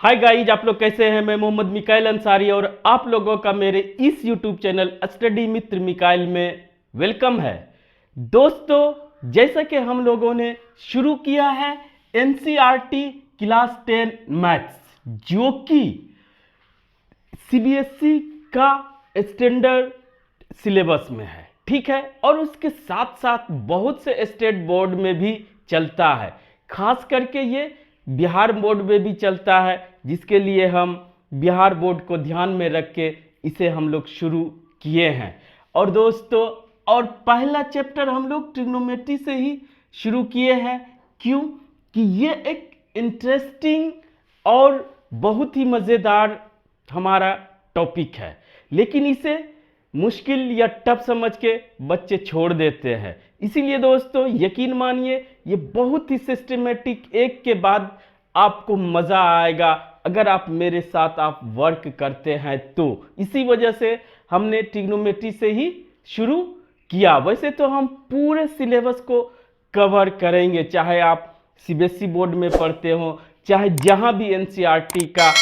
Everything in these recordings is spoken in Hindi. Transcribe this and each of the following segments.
हाय गाइज, आप लोग कैसे हैं। मैं मोहम्मद मिकाइल अंसारी और आप लोगों का मेरे इस यूट्यूब चैनल स्टडी मित्र मिकाइल में वेलकम है। दोस्तों, जैसा कि हम लोगों ने शुरू किया है एनसीईआरटी क्लास 10 मैथ्स, जो कि सीबीएसई का स्टैंडर्ड सिलेबस में है, ठीक है। और उसके साथ साथ बहुत से स्टेट बोर्ड में भी चलता है, खास करके ये बिहार बोर्ड में भी चलता है, जिसके लिए हम बिहार बोर्ड को ध्यान में रख के इसे हम लोग शुरू किए हैं। और दोस्तों, और पहला चैप्टर हम लोग ट्रिग्नोमेट्री से ही शुरू किए हैं। क्यों? कि ये एक इंटरेस्टिंग और बहुत ही मज़ेदार हमारा टॉपिक है, लेकिन इसे मुश्किल या टफ समझ के बच्चे छोड़ देते हैं। इसीलिए दोस्तों, यकीन मानिए ये बहुत ही सिस्टमेटिक, एक के बाद आपको मज़ा आएगा अगर आप मेरे साथ आप वर्क करते हैं तो। इसी वजह से हमने ट्रिग्नोमेट्री से ही शुरू किया। वैसे तो हम पूरे सिलेबस को कवर करेंगे, चाहे आप सीबीएसई बोर्ड में पढ़ते हो, चाहे जहाँ भी एनसीईआरटी का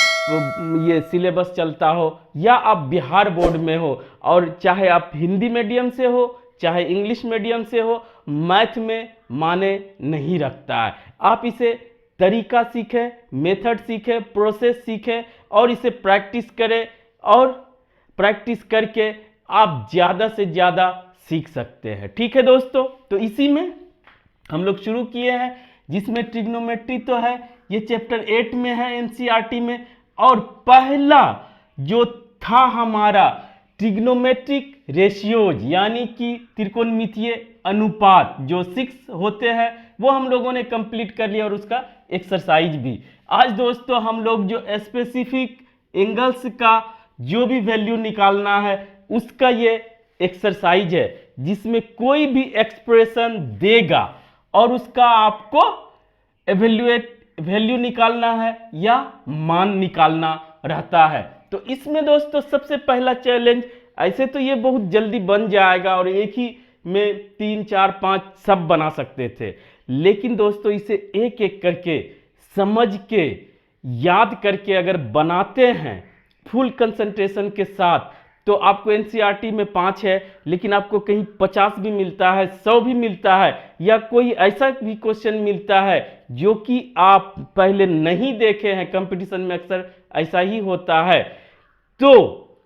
ये सिलेबस चलता हो, या आप बिहार बोर्ड में हो, और चाहे आप हिंदी मीडियम से हो चाहे इंग्लिश मीडियम से हो, मैथ में माने नहीं रखता है। आप इसे तरीका सीखें, मेथड सीखें, प्रोसेस सीखें और इसे प्रैक्टिस करें, और प्रैक्टिस करके आप ज़्यादा से ज़्यादा सीख सकते हैं, ठीक है दोस्तों। तो इसी में हम लोग शुरू किए हैं, जिसमें ट्रिग्नोमेट्री तो है, ये चैप्टर 8 में है एनसीईआरटी में। और पहला जो था हमारा ट्रिग्नोमेट्रिक रेशियोज, यानी कि त्रिकोणमितीय अनुपात, जो 6 होते हैं, वो हम लोगों ने कंप्लीट कर लिया, और उसका एक्सरसाइज भी। आज दोस्तों हम लोग जो स्पेसिफिक एंगल्स का जो भी वैल्यू निकालना है, उसका ये एक्सरसाइज है, जिसमें कोई भी एक्सप्रेशन देगा और उसका आपको एवेल्युएट वैल्यू निकालना है या मान निकालना रहता है। तो इसमें दोस्तों सबसे पहला चैलेंज, ऐसे तो ये बहुत जल्दी बन जाएगा और एक ही में 3, 4, 5 सब बना सकते थे, लेकिन दोस्तों इसे एक एक करके समझ के याद करके अगर बनाते हैं फुल कंसंट्रेशन के साथ, तो आपको एनसीईआरटी में 5 है, लेकिन आपको कहीं 50 भी मिलता है, 100 भी मिलता है, या कोई ऐसा भी क्वेश्चन मिलता है जो कि आप पहले नहीं देखे हैं, कंपटीशन में अक्सर ऐसा ही होता है, तो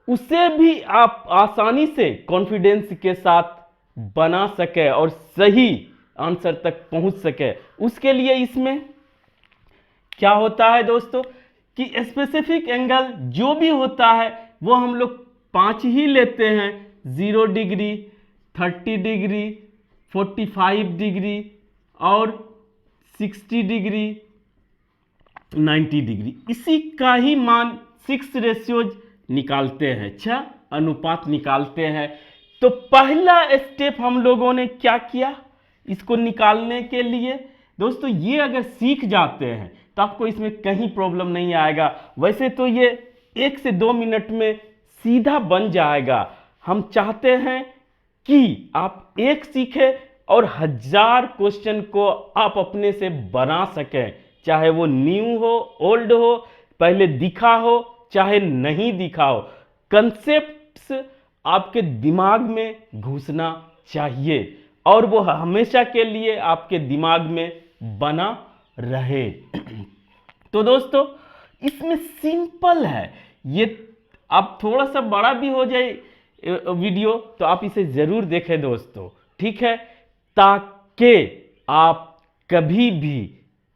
उसे भी आप आसानी से कॉन्फिडेंस के साथ बना सके और सही आंसर तक पहुंच सके। उसके लिए इसमें क्या होता है दोस्तों कि स्पेसिफिक एंगल जो भी होता है वो हम लोग 5 ही लेते हैं। 0 डिग्री, 30 डिग्री, 45 डिग्री और 60 डिग्री, 90 डिग्री। इसी का ही मान 6 रेशियोज निकालते हैं, 6 अनुपात निकालते हैं। तो पहला स्टेप हम लोगों ने क्या किया इसको निकालने के लिए दोस्तों, ये अगर सीख जाते हैं तो आपको इसमें कहीं प्रॉब्लम नहीं आएगा। वैसे तो ये 1 से 2 मिनट में सीधा बन जाएगा। हम चाहते हैं कि आप एक सीखें और 1000 क्वेश्चन को आप अपने से बना सकें, चाहे वो न्यू हो, ओल्ड हो, पहले दिखा हो चाहे नहीं दिखा हो। कंसेप्ट्स आपके दिमाग में घुसना चाहिए और वो हमेशा के लिए आपके दिमाग में बना रहे। तो दोस्तों इसमें सिंपल है, ये आप थोड़ा सा बड़ा भी हो जाए वीडियो तो आप इसे जरूर देखें दोस्तों, ठीक है, ताकि आप कभी भी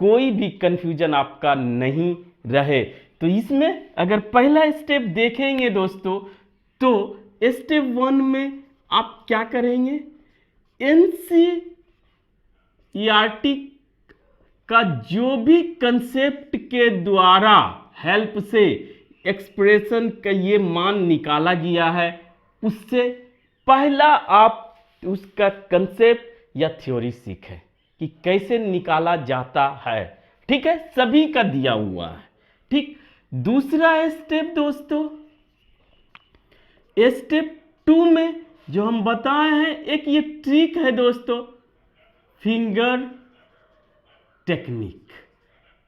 कोई भी कंफ्यूजन आपका नहीं रहे। तो इसमें अगर पहला स्टेप देखेंगे दोस्तों, तो स्टेप 1 में आप क्या करेंगे, एनसीईआरटी का जो भी कंसेप्ट के द्वारा हेल्प से एक्सप्रेशन का ये मान निकाला गया है, उससे पहला आप उसका कंसेप्ट या थ्योरी सीखें कि कैसे निकाला जाता है, ठीक है, सभी का दिया हुआ है, ठीक। दूसरा स्टेप दोस्तों, स्टेप 2 में जो हम बताए हैं, एक ये ट्रिक है दोस्तों, फिंगर टेक्निक।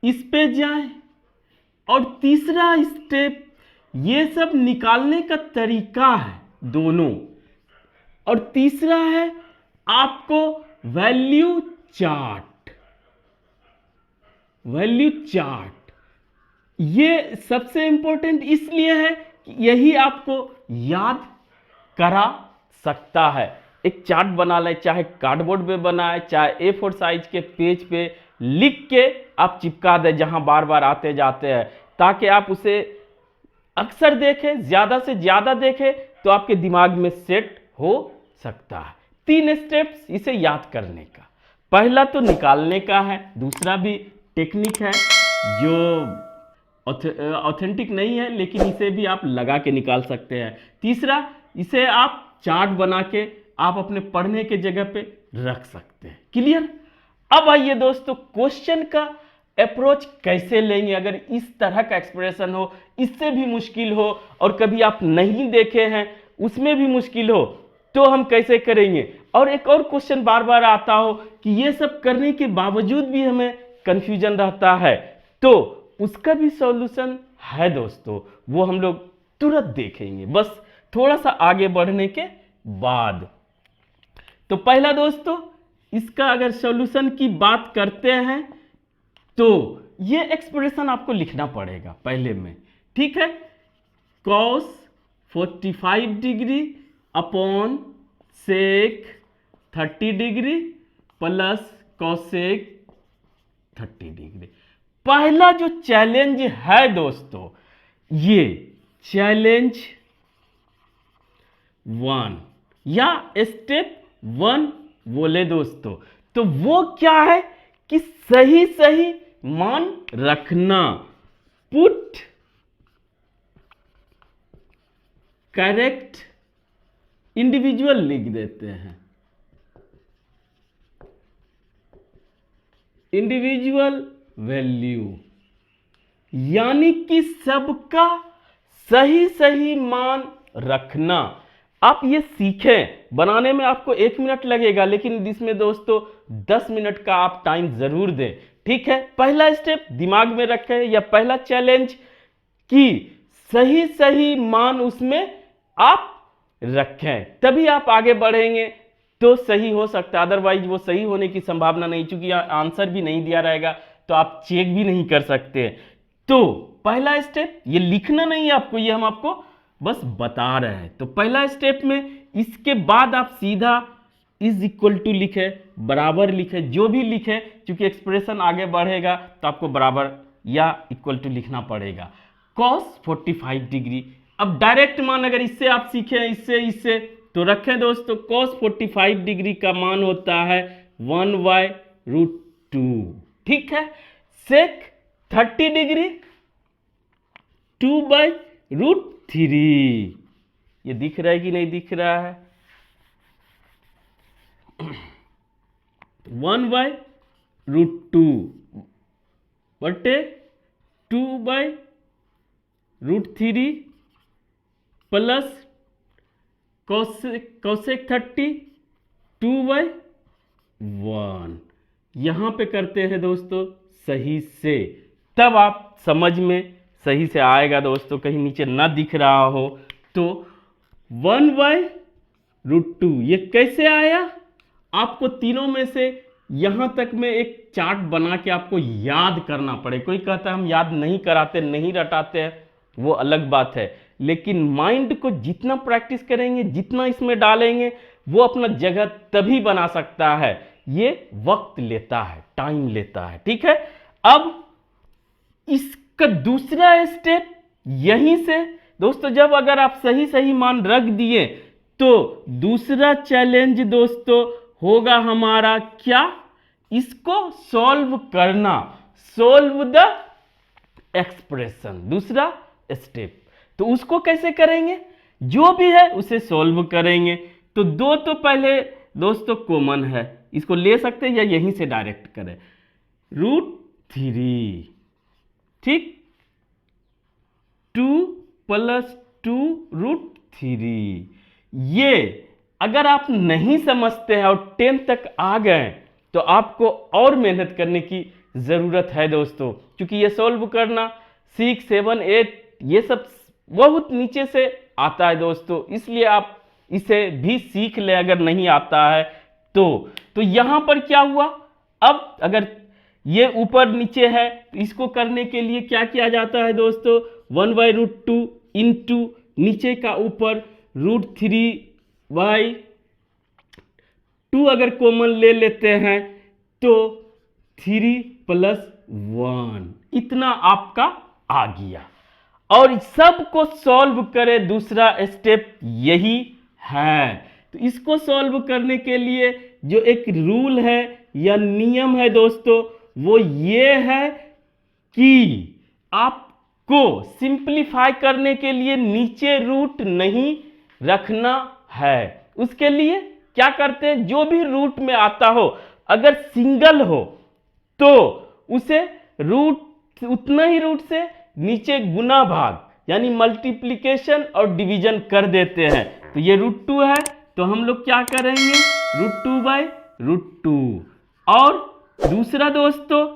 इस पे जाएं और तीसरा स्टेप ये सब निकालने का तरीका है दोनों, और तीसरा है आपको वैल्यू चार्ट। वैल्यू चार्ट ये सबसे इंपॉर्टेंट इसलिए है कि यही आपको याद करा सकता है। एक चार्ट बना लें, चाहे कार्डबोर्ड पे बनाए, चाहे A4 साइज के पेज पे लिख के आप चिपका दें जहां बार बार आते जाते हैं, ताकि आप उसे अक्सर देखें, ज्यादा से ज्यादा देखें तो आपके दिमाग में सेट हो सकता है। 3 स्टेप्स इसे याद करने का। पहला तो निकालने का है, दूसरा भी टेक्निक है जो ऑथेंटिक नहीं है लेकिन इसे भी आप लगा के निकाल सकते हैं। तीसरा, इसे आप चार्ट बना के आप अपने पढ़ने के जगह पे रख सकते हैं। क्लियर? अब आइए दोस्तों, क्वेश्चन का अप्रोच कैसे लेंगे अगर इस तरह का एक्सप्रेशन हो, इससे भी मुश्किल हो और कभी आप नहीं देखे हैं उसमें भी मुश्किल हो, तो हम कैसे करेंगे। और एक और क्वेश्चन बार बार आता हो कि ये सब करने के बावजूद भी हमें कंफ्यूजन रहता है, तो उसका भी सॉल्यूशन है दोस्तों, वो हम लोग तुरंत देखेंगे बस थोड़ा सा आगे बढ़ने के बाद। तो पहला दोस्तों, इसका अगर सॉल्यूशन की बात करते हैं तो ये एक्सप्रेशन आपको लिखना पड़ेगा पहले में, ठीक है। cos 45 degree upon sec 30 degree plus cosec 30 degree. पहला जो चैलेंज है दोस्तों, ये चैलेंज 1 या स्टेप 1 बोले दोस्तों, तो वो क्या है कि सही सही मान रखना। पुट करेक्ट इंडिविजुअल लिख देते हैं, इंडिविजुअल वैल्यू, यानी कि सबका सही सही मान रखना। आप ये सीखें, बनाने में आपको 1 मिनट लगेगा लेकिन इसमें दोस्तों 10 मिनट का आप टाइम जरूर दें, ठीक है। पहला स्टेप दिमाग में रखें, या पहला चैलेंज कि सही सही मान उसमें आप रखें, तभी आप आगे बढ़ेंगे तो सही हो सकता है, अदरवाइज वो सही होने की संभावना नहीं, चूंकि आंसर भी नहीं दिया रहेगा तो आप चेक भी नहीं कर सकते। तो पहला स्टेप ये लिखना नहीं है आपको, ये हम आपको बस बता रहे हैं। तो पहला स्टेप में इसके बाद आप सीधा इज इक्वल टू लिखे, बराबर लिखे, जो भी लिखे, क्योंकि एक्सप्रेशन आगे बढ़ेगा तो आपको बराबर या इक्वल टू लिखना पड़ेगा। cos 45 डिग्री, अब डायरेक्ट मान अगर इससे आप सीखें, इससे तो रखें दोस्तों, cos 45 डिग्री का मान होता है 1/√2, ठीक है। sec 30 डिग्री 2/√3, ये दिख रहा है कि नहीं दिख रहा है? 1/√2 बटे 2/√3 प्लस cosec 30 2/1। यहां पे करते हैं दोस्तों सही से, तब आप समझ में सही से आएगा दोस्तों, कहीं नीचे ना दिख रहा हो तो। 1/√2 ये कैसे आया, आपको तीनों में से यहां तक में एक चार्ट बना के आपको याद करना पड़े। कोई कहता है हम याद नहीं कराते, नहीं रटाते हैं, वो अलग बात है, लेकिन माइंड को जितना प्रैक्टिस करेंगे, जितना इसमें डालेंगे, वो अपना जगह तभी बना सकता है। ये वक्त लेता है, टाइम लेता है, ठीक है। अब इसका दूसरा स्टेप यहीं से दोस्तों, जब अगर आप सही सही मान रख दिए तो दूसरा चैलेंज दोस्तों होगा हमारा क्या, इसको सॉल्व करना, सॉल्व द एक्सप्रेशन, दूसरा स्टेप। तो उसको कैसे करेंगे, जो भी है उसे सॉल्व करेंगे। तो दो तो पहले दोस्तों कॉमन है, इसको ले सकते हैं या यहीं से डायरेक्ट करें, √3, ठीक, 2 + 2√3। ये अगर आप नहीं समझते हैं और 10 तक आ गए तो आपको और मेहनत करने की जरूरत है दोस्तों, क्योंकि ये सॉल्व करना 6, 7, 8 ये सब बहुत नीचे से आता है दोस्तों, इसलिए आप इसे भी सीख ले अगर नहीं आता है तो यहां पर क्या हुआ, अब अगर ये ऊपर नीचे है तो इसको करने के लिए क्या किया जाता है दोस्तों, 1/√2 इंटू नीचे का ऊपर √3/2 अगर कॉमन ले लेते हैं तो 3 + 1 इतना आपका आ गया। और सबको सॉल्व करें, दूसरा स्टेप यही है। तो इसको सॉल्व करने के लिए जो एक रूल है या नियम है दोस्तों, वो ये है कि आपको सिंपलीफाई करने के लिए नीचे रूट नहीं रखना है। उसके लिए क्या करते हैं, जो भी रूट में आता हो अगर सिंगल हो तो उसे रूट उतना ही रूट से नीचे गुना भाग यानी मल्टीप्लिकेशन और डिवीजन कर देते हैं। तो ये √2 है तो हम लोग क्या करेंगे, √2/√2। और दूसरा दोस्तों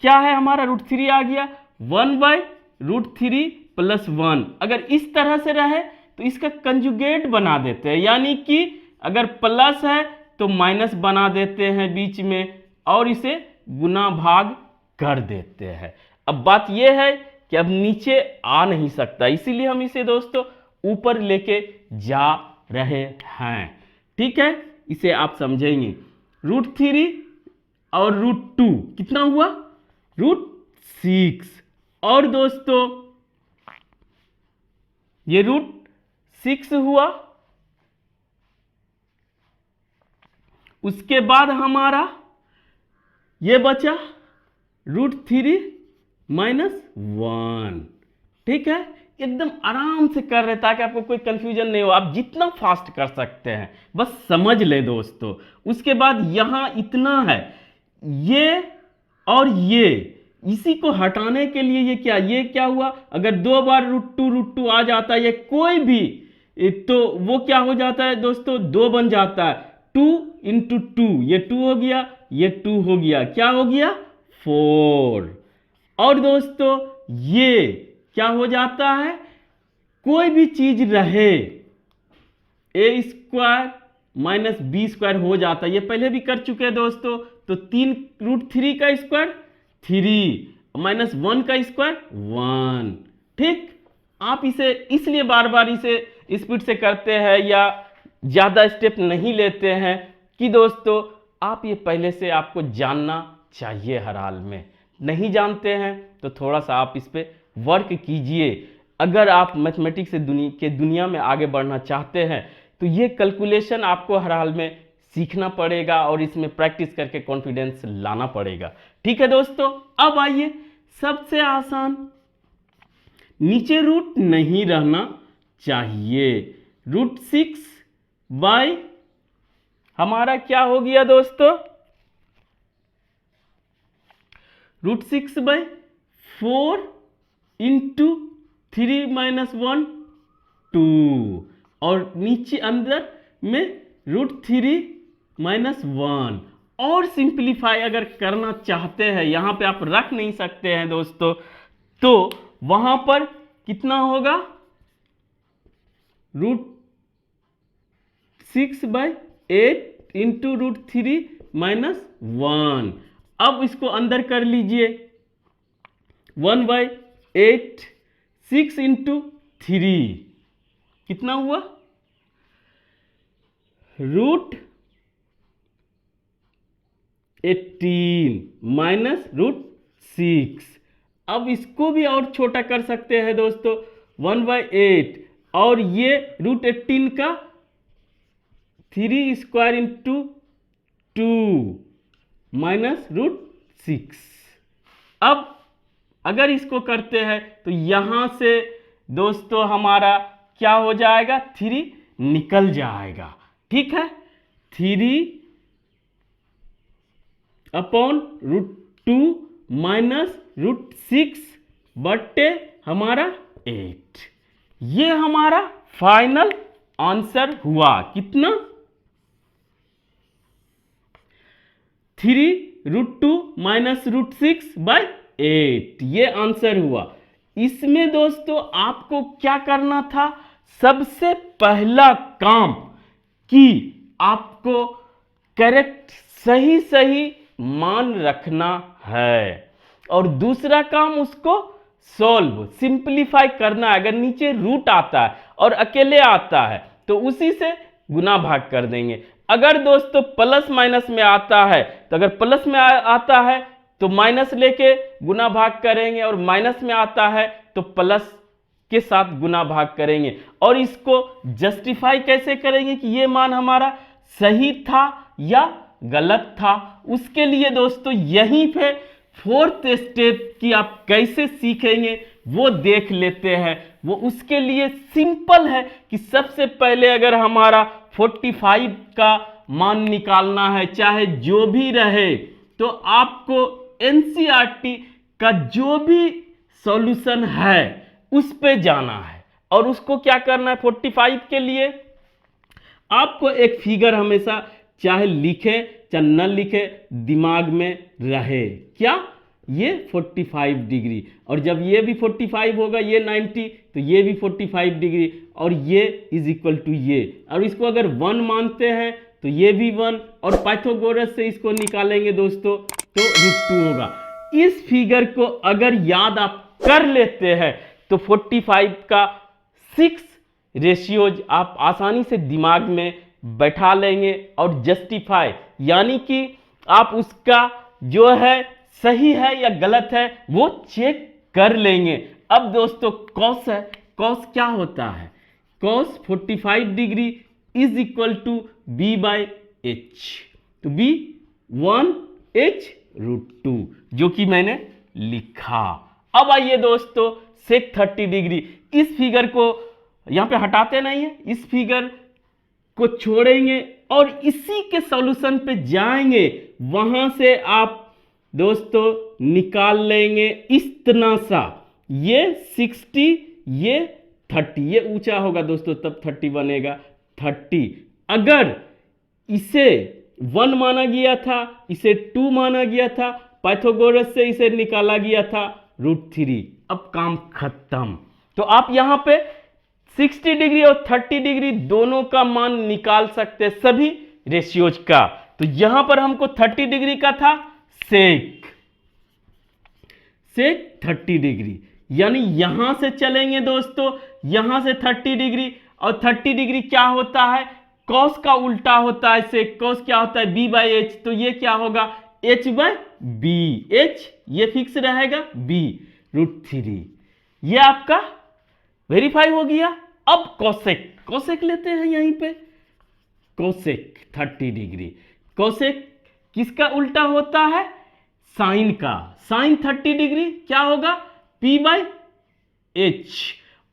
क्या है हमारा, √3 आ गया, 1/√3 + 1। अगर इस तरह से रहे तो इसका कंजुगेट बना देते हैं, यानी कि अगर प्लस है तो माइनस बना देते हैं बीच में और इसे गुना भाग कर देते हैं। अब बात यह है कि अब नीचे आ नहीं सकता, इसीलिए हम इसे दोस्तों ऊपर लेके जा रहे हैं। ठीक है, इसे आप समझेंगे। √3 और √2 कितना हुआ, √6। और दोस्तों ये √6 हुआ, उसके बाद हमारा ये बचा √3 - 1। ठीक है, एकदम आराम से कर रहे ताकि आपको कोई कंफ्यूजन नहीं हो। आप जितना फास्ट कर सकते हैं बस समझ ले दोस्तों। उसके बाद यहां इतना है, ये और ये, इसी को हटाने के लिए ये क्या हुआ, अगर 2 बार √2 आ जाता है ये कोई भी, तो वो क्या हो जाता है दोस्तों, 2 बन जाता है। 2 × 2, ये 2 हो गया, ये 2 हो गया, क्या हो गया, 4। और दोस्तों ये क्या हो जाता है, कोई भी चीज रहे a² - b² हो जाता है। ये पहले भी कर चुके हैं दोस्तों। तो 3 √3 का स्क्वायर 3 -1 का स्क्वायर 1। ठीक, आप इसे इसलिए बार बार इसे स्पीड से करते हैं या ज्यादा स्टेप नहीं लेते हैं कि दोस्तों आप ये पहले से आपको जानना चाहिए। हर हाल में नहीं जानते हैं तो थोड़ा सा आप इस पे वर्क कीजिए। अगर आप मैथमेटिक्स के दुनिया में आगे बढ़ना चाहते हैं तो ये कैलकुलेशन आपको हर हाल में सीखना पड़ेगा और इसमें प्रैक्टिस करके कॉन्फिडेंस लाना पड़ेगा। ठीक है दोस्तों, अब आइए सबसे आसान, नीचे रूट नहीं रहना चाहिए। √6 हमारा क्या हो गया दोस्तों, √6/4 × 3 - 1 2, और नीचे अंदर में √3 - 1। और सिंप्लीफाई अगर करना चाहते हैं, यहां पे आप रख नहीं सकते हैं दोस्तों, तो वहां पर कितना होगा, √6/8 × √3 - 1। अब इसको अंदर कर लीजिए, 1/8 6 × 3 कितना हुआ, √18 -√6। अब इसको भी और छोटा कर सकते हैं दोस्तों, 1/8 और ये √18 का 3² × 2 -√6। अब अगर इसको करते हैं तो यहां से दोस्तों हमारा क्या हो जाएगा, 3 निकल जाएगा। ठीक है, 3/√2 -√6 बट्टे हमारा 8। ये हमारा फाइनल आंसर हुआ, कितना, 3√2 - √6/8 ये आंसर हुआ। इसमें दोस्तों आपको क्या करना था, सबसे पहला काम कि आपको करेक्ट सही सही मान रखना है और दूसरा काम उसको सॉल्व सिंपलीफाई करना है। अगर नीचे रूट आता है और अकेले आता है तो उसी से गुना भाग कर देंगे। अगर दोस्तों प्लस माइनस में आता है तो अगर प्लस में आता है तो माइनस लेके गुना भाग करेंगे और माइनस में आता है तो प्लस के साथ गुना भाग करेंगे। और इसको जस्टिफाई कैसे करेंगे कि ये मान हमारा सही था या गलत था, उसके लिए दोस्तों यहीं पे फोर्थ स्टेप की आप कैसे सीखेंगे वो देख लेते हैं। वो उसके लिए सिंपल है कि सबसे पहले अगर हमारा 45 का मान निकालना है चाहे जो भी रहे तो आपको एनसीईआरटी का जो भी सॉल्यूशन है उस पे जाना है। और उसको क्या करना है, 45 के लिए आपको एक फिगर हमेशा चाहे लिखे चाहे न लिखे दिमाग में रहे, क्या, ये 45 डिग्री, और जब ये भी 45 होगा ये 90 तो ये भी 45 डिग्री और ये इज इक्वल टू ये। और इसको अगर 1 मानते हैं तो ये भी 1 और पाइथागोरस से इसको निकालेंगे दोस्तों तो √2 होगा। इस फिगर को अगर याद आप कर लेते हैं तो 45 का 6 रेशियोज आप आसानी से दिमाग में बैठा लेंगे और जस्टिफाई यानी कि आप उसका जो है सही है या गलत है वो चेक कर लेंगे। अब दोस्तों कॉस है, कॉस क्या होता है, cos 45 degree is equal to b/h, तो b 1h √2 जो कि मैंने लिखा। अब आइए दोस्तों सेक 30 डिग्री, इस फिगर को यहां पे हटाते नहीं है, इस फिगर को छोड़ेंगे और इसी के सॉल्यूशन पे जाएंगे। वहां से आप दोस्तों निकाल लेंगे इतना सा, ये 60 ये 30, ये ऊंचा होगा दोस्तों तब 30 बनेगा 30। अगर इसे 1 माना गया था, इसे 2 माना गया था, पाइथागोरस से इसे निकाला गया था √3। अब काम खत्म। तो आप यहां पे 60 डिग्री और 30 डिग्री दोनों का मान निकाल सकते सभी रेशियोज का। तो यहां पर हमको 30 डिग्री का था सेक 30 डिग्री, यानी यहां से चलेंगे दोस्तों, यहां से 30 डिग्री, और 30 डिग्री क्या होता है, कॉस का उल्टा होता है सेक, कॉस क्या होता है b/h, तो ये क्या होगा h/b, h ये फिक्स रहेगा, b √3, ये आपका वेरीफाई हो गया। अब कोसेक, कोसेक लेते हैं यहीं पे, कोसेक 30 डिग्री, कोसेक किसका उल्टा होता है, साइन का, साइन 30 डिग्री क्या होगा p/h,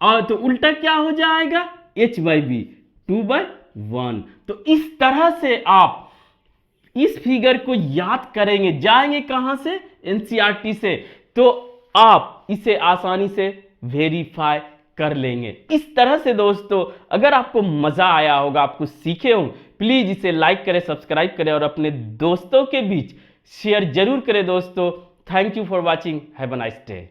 और तो उल्टा क्या हो जाएगा h/b 2/1। तो इस तरह से आप इस फिगर को याद करेंगे, जाएंगे कहां से, एनसीईआरटी से, तो आप इसे आसानी से वेरीफाई कर लेंगे। इस तरह से दोस्तों अगर आपको मजा आया होगा, आपको सीखे हो, प्लीज इसे लाइक करें, सब्सक्राइब करें और अपने दोस्तों के बीच शेयर जरूर करें दोस्तों। Thank you for watching, have a nice day.